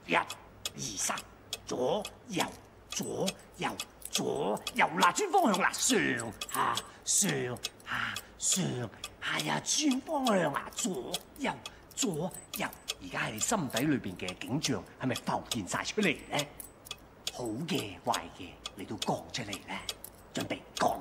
1、2、3，左右左右左右，嗱轉方向啦，上下上下上，係啊轉方向啊，左右左右。而家係你心底裏邊嘅景象係咪浮現晒出嚟咧？好嘅壞嘅你都講出嚟咧，準備講。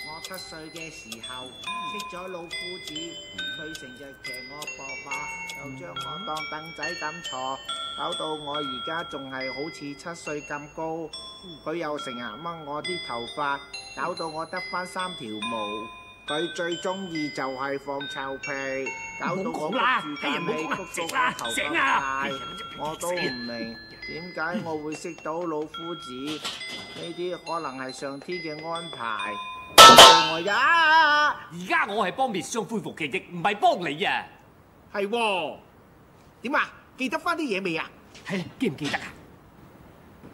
我7歲嘅時候識咗老夫子，佢成日騎我膊馬，又將我當凳仔咁坐，搞到我而家仲係好似7歲咁高。佢又成日掹我啲頭髮，搞到我得返3條毛。佢最中意就係放臭屁，搞到我谷住啖氣，谷到我頭髮大。我都唔明點解我會識到老夫子，呢啲可能係上天嘅安排。我呀！而家我係幫滅雙恢復記憶，唔係幫你啊！係喎，點啊？記得翻啲嘢未啊？係記唔記得啊？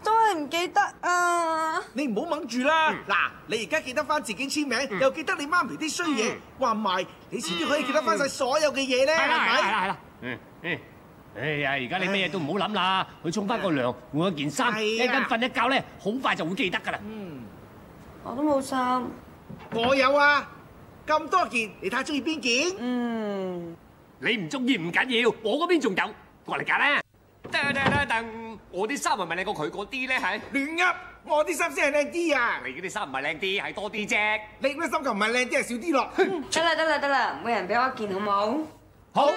都係唔記得啊！你唔好掹住啦！嗱，你而家記得翻自己簽名，又記得你媽咪啲衰嘢，話唔埋你遲啲可以記得翻晒所有嘅嘢咧，係咪？係啦。哎呀，而家你咩嘢都唔好諗啦，去沖翻個涼，換咗件衫，一陣瞓一覺咧，好快就會記得噶啦。我都冇衫。我有啊，咁多件，你睇下中意邊件？你唔中意唔緊要，我嗰邊仲有，過嚟揀啦。噔，我啲衫係咪靚過佢嗰啲咧？係亂噏，我啲衫先係靚啲啊！你嗰啲衫唔係靚啲，係多啲啫。你嗰啲衫就唔係靚啲，係少啲咯。得啦，每人俾我一件好冇？好。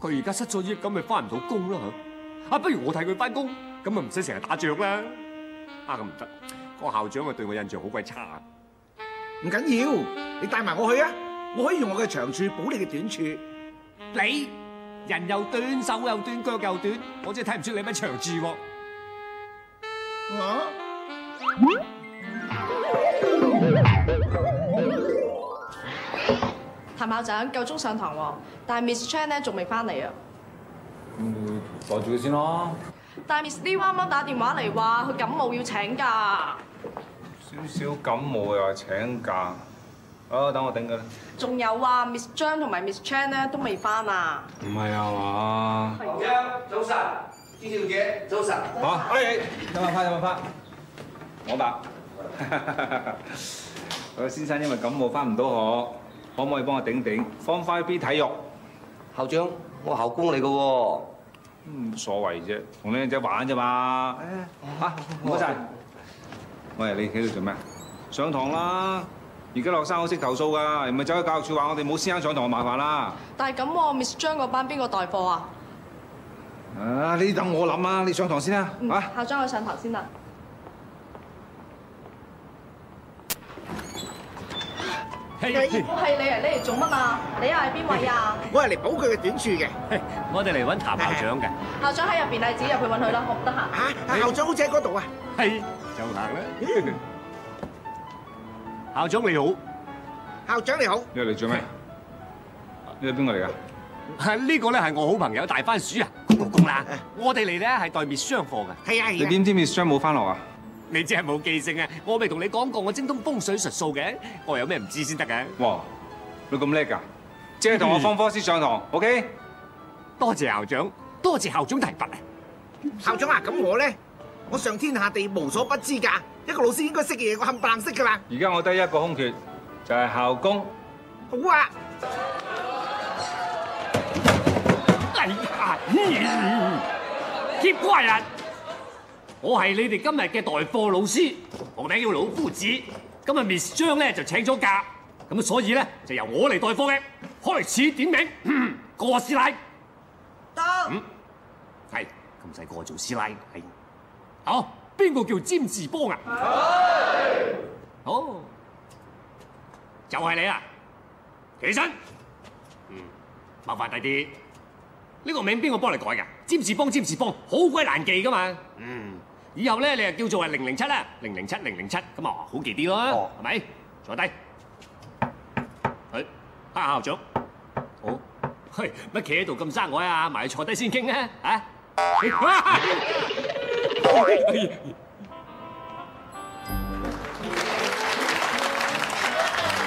佢而家失咗憶，咁咪翻唔到工啦嚇！不如我替佢翻工，咁咪唔使成日打仗啦。咁唔得，個校長啊對我印象好鬼差啊！唔緊要，你帶埋我去啊！我可以用我嘅長處補你嘅短處。你人又短，手又短，腳又短，我真係睇唔出你乜長處喎。譚校長夠鐘上堂喎，但係 Miss Chan 咧仲未翻嚟啊。咁你袋住佢先咯。但係 Miss Lee 啱啱打電話嚟話佢感冒要請假。少感冒又請假，等我頂佢啦。仲有啊 ，Miss 張同埋 Miss Chan 咧都未翻啊。唔係啊嘛？校長早晨，朱小姐早晨。有冇發？我答。個先生因為感冒翻唔到學，可唔可以幫我頂？Form 5B 體育。校長，我校工嚟㗎喎。冇所謂啫，同靚仔玩啫嘛。唔該晒。喂，你喺度做咩？上堂啦！而家學生好識投訴㗎，唔係走去教育處話我哋冇師生上堂，麻煩啦。但係咁喎 ，Miss 張嗰班邊個代課啊？你等我諗啊，你上堂先啦。校長，我上堂先啦。我係你啊！你嚟做乜啊？你又係邊位啊？我係嚟補佢嘅短處嘅。我哋嚟揾譚校長嘅。校長喺入邊，你自己入去揾佢啦，我唔得閒。校長好似喺嗰度啊。係，就行啦。校長你好。校長你好。你嚟做咩？你係邊個嚟㗎？呢個咧係我好朋友大番薯啊，公啦。我哋嚟咧係代滅雙課嘅。係啊。你點知 Miss 張冇翻學啊？你真係冇記性啊！我未同你講過我精通風水術數嘅，我有咩唔知先得㗎？哇！你咁叻㗎，即係同我方科師上堂 ，OK？ 多謝校長，多謝校長提拔啊！校長啊，咁我咧，我上天下地無所不知㗎，一個老師應該識嘅嘢，我冚唪唥識㗎啦。而家我得一個空缺，就係校工。好啊！keep quiet！我係你哋今日嘅代課老師，我名叫老夫子。今日 Miss 張咧就請咗假，咁所以咧就由我嚟代課嘅。開始點名，個師奶。得。係咁細個做師奶係。好，邊個叫詹志邦啊？好，就係你啦。起身。麻煩大啲。呢個名邊個幫你改㗎？詹士邦，好鬼難記㗎嘛。以後咧你就叫做係007啦，007，咁啊好記啲咯，係咪？坐低。係，校長。好。係乜企喺度咁生我啊？埋去坐低先傾啊！嚇。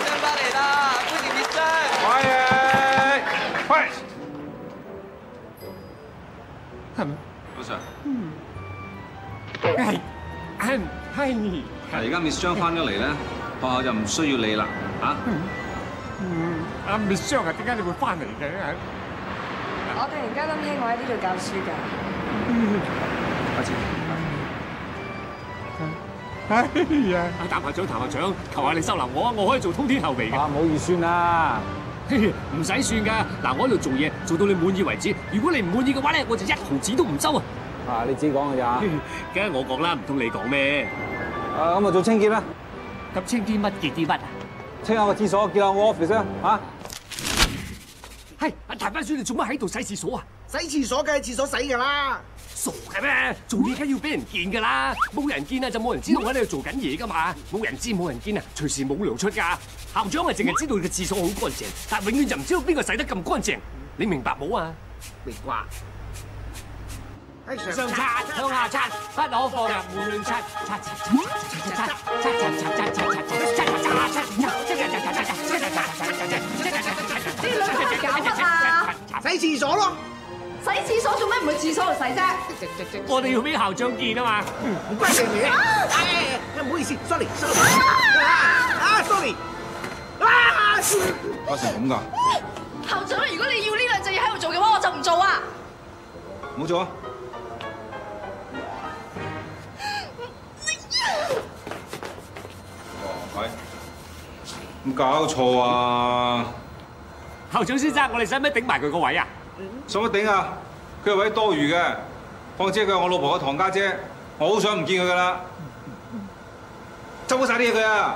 張翻嚟啦，歡迎Miss張。係咪？老 Sir， 係。而家 Miss 張翻咗嚟咧，學校就唔需要你啦，嚇。阿 Miss 張啊，點解你會翻嚟嘅？我突然間諗起我喺呢度教書㗎。阿志。哎呀！譚校長，求下你收留我啊！我可以做通天後備嘅。唔好預算啦。唔使算㗎。嗱，我喺度做嘢，做到你滿意為止。如果你唔滿意嘅話咧，我就1毫子都唔收啊！啊，你自己講㗎咋？梗係我講啦，唔通你講咩？咁啊做清潔啦。咁清啲乜潔啲乜啊？清下個廁所，叫下我 office 啊！嚇。係阿譚班主，你做乜喺度洗廁所啊？洗廁所梗係廁所洗㗎啦。傻嘅咩？做嘢梗要俾人見㗎啦，冇人見啊就冇人知道我喺度做緊嘢㗎嘛，冇人知冇人見啊，隨時冇糧出㗎。校長係淨係知道你嘅廁所好乾淨，但永遠就唔知道邊個洗得咁乾淨，你明白冇啊？明白。上擦向下擦，不可放入胡亂擦，擦。呢兩個係搞乜啊？洗廁所咯。洗廁所做咩唔去廁所度洗啫？我哋要俾校長見啊嘛。唔關事嘅。唔好意思 ，sorry。sorry。搞成咁㗎？校長，如果你要呢兩隻嘢喺度做嘅話，我就唔做啊！唔好做啊！喂，咁搞錯啊！校長先生，我哋使唔使頂埋佢個位啊？使乜頂啊？佢個位多餘嘅，況且佢係我老婆嘅堂家姐，我好想唔見佢㗎啦，執好晒啲嘢佢啊！